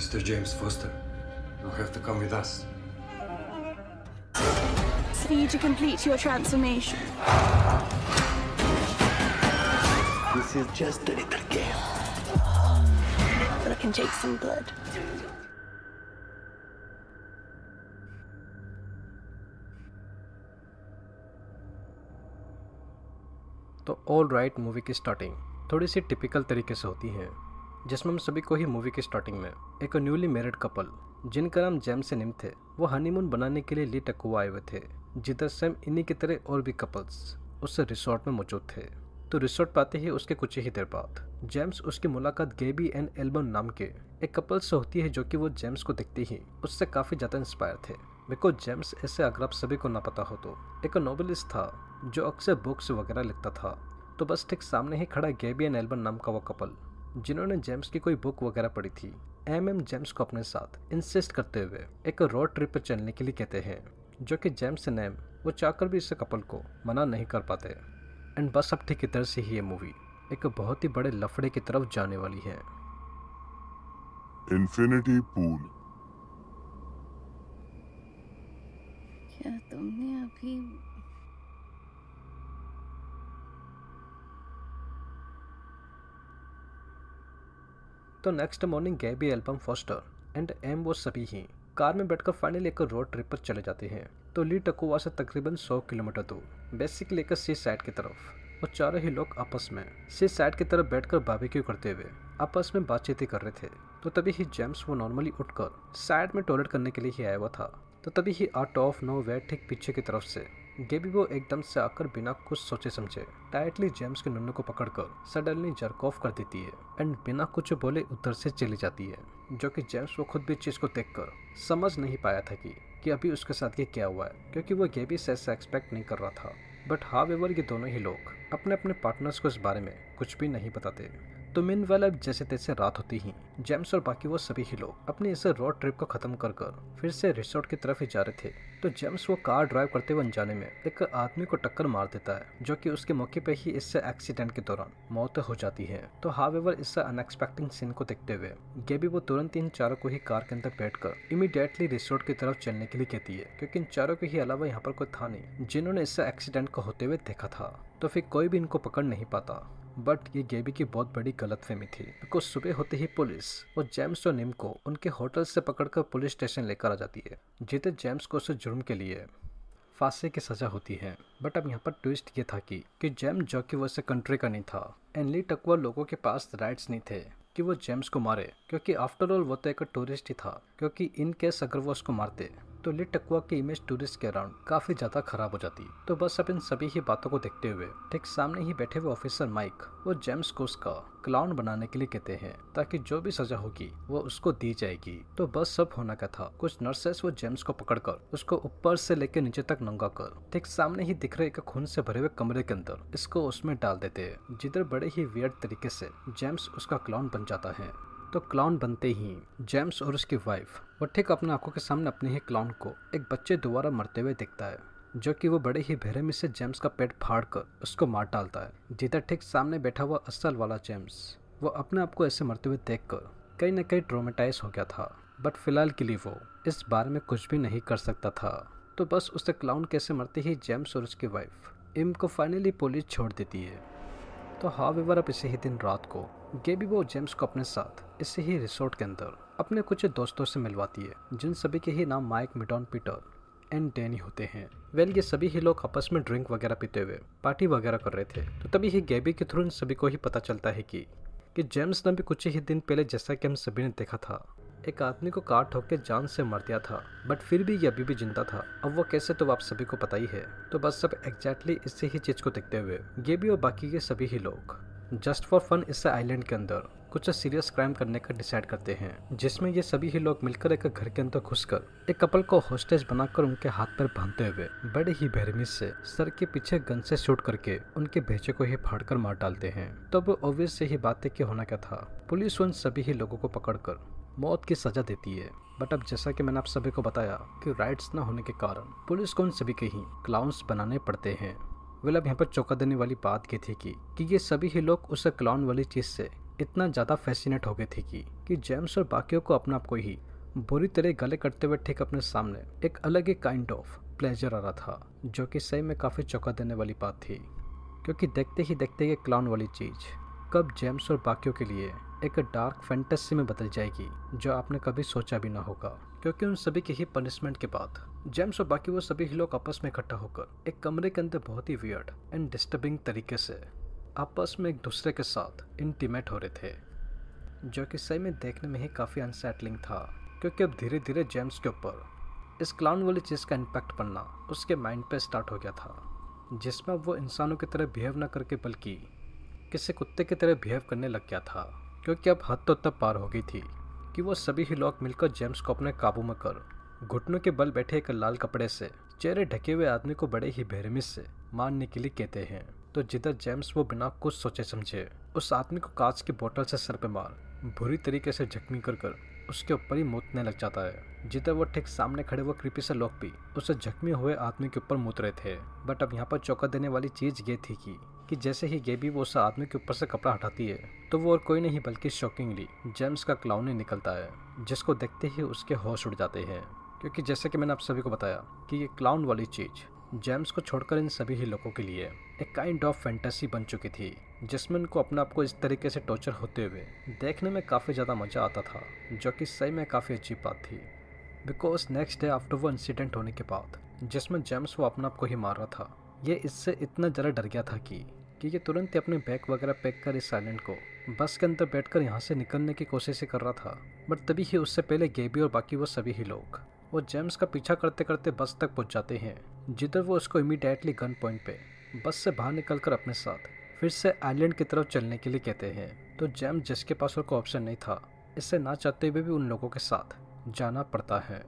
Mr. James Foster, you'll have to come with us. For you to complete your transformation. This is just a little game. But I can take some blood. तो all right, movie की starting थोड़ी सी typical तरीके से होती है, जिसमें हम सभी को ही मूवी की स्टार्टिंग में एक न्यूली मैरिड कपल जिनका नाम जेम्स से निम थे, वो हनीमून बनाने के लिए ली टकुआ आए हुए थे, जिधर सेम इन्हीं की तरह और भी कपल्स उस रिसोर्ट में मौजूद थे। तो रिसोर्ट पाते ही उसके कुछ ही देर बाद जेम्स उसकी मुलाकात गेबी एंड एल्बन नाम के एक कपल से होती है, जो कि वो जेम्स को देखते ही उससे काफ़ी ज़्यादा इंस्पायर थे। बिकॉज जेम्स ऐसे, अगर आप सभी को ना पता हो तो, एक नोवेलिस्ट था जो अक्सर बुक्स वगैरह लिखता था। तो बस ठीक सामने ही खड़ा गेबी एंड एल्बन नाम का वो कपल, जिन्होंने जेम्स की कोई बुक वगैरह पढ़ी थी। जेम्स को अपने साथ इंसिस्ट करते हुए एक रोड ट्रिप पर चलने के लिए कहते हैं, जो कि जेम्स नेम वो चाहकर भी इस कपल को मना नहीं कर पाते। एंड बस अब ठीक इधर से ही ये मूवी एक बहुत ही बड़े लफड़े की तरफ जाने वाली है। Infinity pool. क्या तुमने अभी तो नेक्स्ट मॉर्निंग गैबी, एल्बम फोस्टर एंड वो सभी ही कार में बैठकर फाइनली एक रोड ट्रिप पर चले जाते हैं। तो ली टकुआ से तकरीबन 100 किलोमीटर दूर, बेसिकली एक सी साइड की तरफ, वो चारों ही लोग आपस में सी साइड की तरफ बैठकर बारबेक्यू करते हुए आपस में बातचीत कर रहे थे। तो तभी ही जेम्स वो नॉर्मली उठकर साइड में टॉयलेट करने के लिए ही आया हुआ था। तो तभी ही आउट ऑफ नो वे ठीक पीछे की तरफ से गेबी वो एकदम से आकर बिना कुछ सोचे समझे टाइटली जेम्स के नुन्नू को पकड़कर सडनली जर्क ऑफ कर देती है एंड बिना कुछ बोले उधर से चली जाती है, जो कि जेम्स वो खुद भी चीज को देखकर समझ नहीं पाया था कि अभी उसके साथ ये क्या हुआ है, क्योंकि वो गेबी से ऐसा एक्सपेक्ट नहीं कर रहा था। बट हाउएवर ये दोनों ही लोग अपने अपने पार्टनर्स को इस बारे में कुछ भी नहीं बताते। तो मीनवाइल अब जैसे तैसे रात होती ही जेम्स और बाकी वो सभी ही लोग अपनी इस रोड ट्रिप को खत्म कर फिर से रिसोर्ट की तरफ ही जा रहे थे। तो जेम्स वो कार ड्राइव करते हुए अनजाने में एक आदमी को टक्कर मार देता है, जो कि उसके मौके पे ही इससे एक्सीडेंट के दौरान मौत हो जाती है। तो हाउएवर इस अनएक्सपेक्टेड सीन को देखते हुए गेबी वो तुरंत इन चारों को ही कार के अंदर बैठकर इमीडिएटली रिसोर्ट की तरफ चलने के लिए कहती है, क्योंकि इन चारों के ही अलावा यहाँ पर कोई था नहीं जिन्होंने इस एक्सीडेंट को होते हुए देखा था। तो फिर कोई भी इनको पकड़ नहीं पाता। बट ये गेबी की बहुत बड़ी गलतफहमी थी, बिकॉज सुबह होते ही पुलिस और जेम्स और निम को उनके होटल से पकड़कर पुलिस स्टेशन लेकर आ जाती है, जिसे जेम्स को उस जुर्म के लिए फांसी की सजा होती है। बट अब यहाँ पर ट्विस्ट ये था कि जेम्स, जो कि वो इस कंट्री का नहीं था, एंड ली टकुआ लोगों के पास राइट्स नहीं थे कि वो जेम्स को मारे, क्योंकि आफ्टर ऑल वो तो एक टूरिस्ट ही था। क्योंकि इन केस अगर वो उसको मारते तो ली टकुआ की इमेज टूरिस्ट के अराउंड काफी ज्यादा खराब हो जाती। तो बस अब इन सभी ही बातों को देखते हुए ठीक सामने ही बैठे हुए ऑफिसर माइक वो जेम्स को उसका क्लाउन बनाने के लिए कहते हैं, ताकि जो भी सजा होगी वो उसको दी जाएगी। तो बस सब होना क्या था, कुछ नर्सेस वो जेम्स को पकड़कर उसको ऊपर से लेकर नीचे तक नंगा कर ठीक सामने ही दिख रहे एक खून से भरे हुए कमरे के अंदर इसको उसमें डाल देते हैं, जिधर बड़े ही वियर्ड तरीके से जेम्स उसका क्लाउन बन जाता है। तो क्लाउन बनते ही जेम्स और उसकी वाइफ वो ठीक अपने आंखों के सामने अपने ही क्लाउन को एक बच्चे दोबारा मरते हुए दिखता है, जो कि वो बड़े ही बेरहमी से जेम्स का पेट फाड़ कर उसको मार डालता है। जिधर ठीक सामने बैठा हुआ असल वाला जेम्स वो अपने आप को ऐसे मरते हुए देखकर कहीं न कहीं ट्रोमेटाइज हो गया था। बट फिलहाल के लिए वो इस बारे में कुछ भी नहीं कर सकता था। तो बस उससे क्लाउन कैसे मरते ही जेम्स और उसकी वाइफ इम को फाइनली पुलिस छोड़ देती है। तो हाउएवर अब इसी ही दिन रात को गेबी वो जेम्स को अपने साथ इसी ही रिसोर्ट के अंदर अपने कुछ दोस्तों से मिलवाती है, जिन सभी के ही नाम Mike, mid on, Peter and Danny होते हैं। ये सभी ही लोग आपस में ड्रिंक वगैरह पीते हुए पार्टी वगैरह कर रहे थे। तो तभी ही गेबी के थ्रू इन सभी को ही पता चलता है कि जेम्स ने भी कुछ ही दिन पहले, जैसा कि हम सभी ने देखा था, एक आदमी को कार ठोक के जान से मार दिया था। बट फिर भी ये अभी भी जिंदा था। अब वो कैसे, तो आप सभी को पता ही है। तो बस सब एग्जैक्टली इसी ही चीज को देखते हुए गेबी और बाकी के सभी ही लोग जस्ट फॉर फन इस आइलैंड के अंदर कुछ सीरियस क्राइम करने का डिसाइड करते हैं, जिसमें ये सभी ही लोग मिलकर एक घर के अंदर घुसकर एक कपल को होस्टेज बनाकर उनके हाथ पर बांधते हुए बड़े ही बेरहमी से सर के पीछे गन से शूट करके उनके भेजे को ही फाड़कर मार डालते हैं। तो अब ऑब्वियस से ही बात है कि होना क्या था, पुलिस उन सभी ही लोगों को पकड़कर मौत की सजा देती है। बट अब जैसा कि मैंने आप सभी को बताया कि राइट्स न होने के कारण पुलिस को उन सभी के ही क्लाउन्स बनाने पड़ते हैं। वेल अब यहाँ पर चौंका देने वाली बात ये थी कि ये सभी ही लोग उस क्लाउन वाली चीज से इतना ज्यादा फैसिनेट हो गए थे कि कि जेम्स और बाकियों को अपने आप को ही बुरी तरह गले करते हुए ठीक अपने सामने एक अलग ही काइंड ऑफ प्लेजर आ रहा था, जो कि सही में काफ़ी चौंका देने वाली बात थी। क्योंकि देखते ही देखते ये क्लाउन वाली चीज़ कब जेम्स और बाकियों के लिए एक डार्क फैंटेसी में बदल जाएगी जो आपने कभी सोचा भी ना होगा। क्योंकि उन सभी के ही पनिशमेंट के बाद जेम्स और बाकी वो सभी ही लोग आपस में इकट्ठा होकर एक कमरे के अंदर बहुत ही वियर्ड एंड डिस्टर्बिंग तरीके से आपस में एक दूसरे के साथ इंटीमेट हो रहे थे, जो कि सही में देखने में ही काफ़ी अनसेटलिंग था। क्योंकि अब धीरे धीरे जेम्स के ऊपर इस क्लाउन वाली चीज़ का इम्पैक्ट पड़ना उसके माइंड पे स्टार्ट हो गया था, जिसमें वो इंसानों की तरह बिहेव ना करके बल्कि किसी कुत्ते की तरह बिहेव करने लग गया था। क्योंकि अब हद तो तब पार हो गई थी कि वो सभी ही लोग मिलकर जेम्स को अपने काबू में कर घुटनों के बल बैठे एक लाल कपड़े से चेहरे ढके हुए आदमी को बड़े ही बेरहमी से मारने के लिए कहते हैं। तो जिधर जेम्स वो बिना कुछ सोचे समझे उस आदमी को कांच की बोतल से सर पे मार बुरी तरीके से जख्मी कर उसके ऊपर ही मूतने लग जाता है। जिधर वो ठीक सामने खड़े वो क्रीपी से लोग भी उसे जख्मी हुए आदमी के ऊपर मूत रहे थे। बट अब यहाँ पर चौंका देने वाली चीज़ ये थी कि जैसे ही गेबी वो उस आदमी के ऊपर से कपड़ा हटाती है तो वो और कोई नहीं बल्कि शॉकिंगली जेम्स का क्लाउन ही निकलता है, जिसको देखते ही उसके होश उड़ जाते हैं। क्योंकि जैसे कि मैंने आप सभी को बताया कि ये क्लाउन वाली चीज़ जेम्स को छोड़कर इन सभी ही लोगों के लिए एक काइंड ऑफ फैंटेसी बन चुकी थी, जिसमें उनको अपने आप को इस तरीके से टॉर्चर होते हुए देखने में काफ़ी ज़्यादा मज़ा आता था, जो कि सही में काफ़ी अजीब बात थी। बिकॉज नेक्स्ट डे आफ्टर वो इंसिडेंट होने के बाद जिसमें जेम्स वो अपने आप को ही मार रहा था, ये इससे इतना ज़्यादा डर गया था कि ये तुरंत ही अपने बैग वगैरह पैक कर इस आइलैंड को बस के अंदर बैठकर यहाँ से निकलने की कोशिश ही कर रहा था। बट तभी ही उससे पहले गेबी और बाकी वो सभी ही लोग वो जेम्स का पीछा करते करते बस तक पहुँच जाते हैं, जिधर वो उसको इमीडिएटली गन पॉइंट पे बस से बाहर निकलकर अपने साथ फिर से आइलैंड की तरफ चलने के लिए कहते हैं। तो जेम्स जिसके पास और कोई ऑप्शन नहीं था, इससे ना चाहते हुए भी उन लोगों के साथ जाना पड़ता है।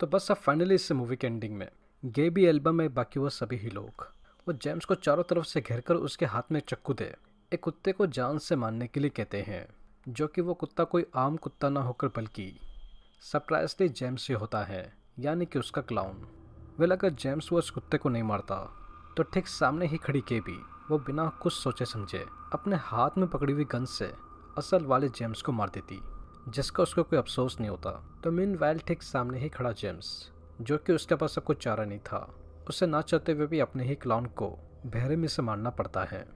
तो बस अब फाइनली इस मूवी के एंडिंग में गेबी एल्बम में बाकी वो सभी ही लोग वो जेम्स को चारों तरफ से घेरकर उसके हाथ में चक्कू दे एक कुत्ते को जान से मारने के लिए कहते हैं, जो कि वो कुत्ता कोई आम कुत्ता ना होकर बल्कि सरप्राइजली जेम्स ही होता है, यानी कि उसका क्लाउन। वेल अगर जेम्स वो उस कुत्ते को नहीं मारता तो ठीक सामने ही खड़ी गेबी वो बिना कुछ सोचे समझे अपने हाथ में पकड़ी हुई गन से असल वाले जेम्स को मार देती, जिसका उसको कोई अफसोस नहीं होता। तो मीनवाइल ठीक सामने ही खड़ा जेम्स, जो कि उसके पास अब कोई चारा नहीं था, उसे ना चाहते हुए भी अपने ही क्लाउन को बेरहमी से मारना पड़ता है।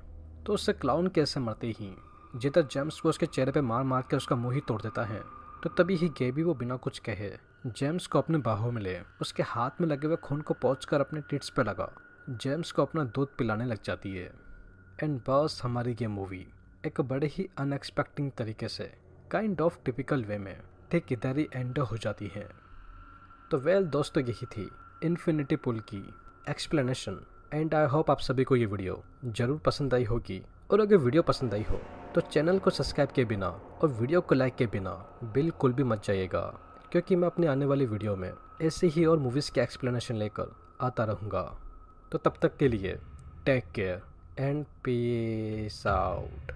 तो उससे क्लाउन कैसे मरते ही जिधर जेम्स वो उसके चेहरे पे मार मार के उसका मुंह ही तोड़ देता है, तो तभी ही गेबी वो बिना कुछ कहे जेम्स को अपने बाहों में ले उसके हाथ में लगे हुए खून को पोंछकर अपने टिट्स पे लगा जेम्स को अपना दूध पिलाने लग जाती है। एंड बस हमारी ये मूवी एक बड़े ही अनएक्सपेक्टेड तरीके से काइंड ऑफ टिपिकल वे में ठीक इधर ही एंड हो जाती है। तो वेल दोस्तों, यही थी इन्फिनिटी पूल की एक्सप्लेनेशन। एंड आई होप आप सभी को ये वीडियो ज़रूर पसंद आई होगी, और अगर वीडियो पसंद आई हो तो चैनल को सब्सक्राइब किए बिना और वीडियो को लाइक किए बिना बिल्कुल भी मत जाइएगा, क्योंकि मैं अपने आने वाली वीडियो में ऐसे ही और मूवीज़ के एक्सप्लेनेशन लेकर आता रहूँगा। तो तब तक के लिए take care and peace out.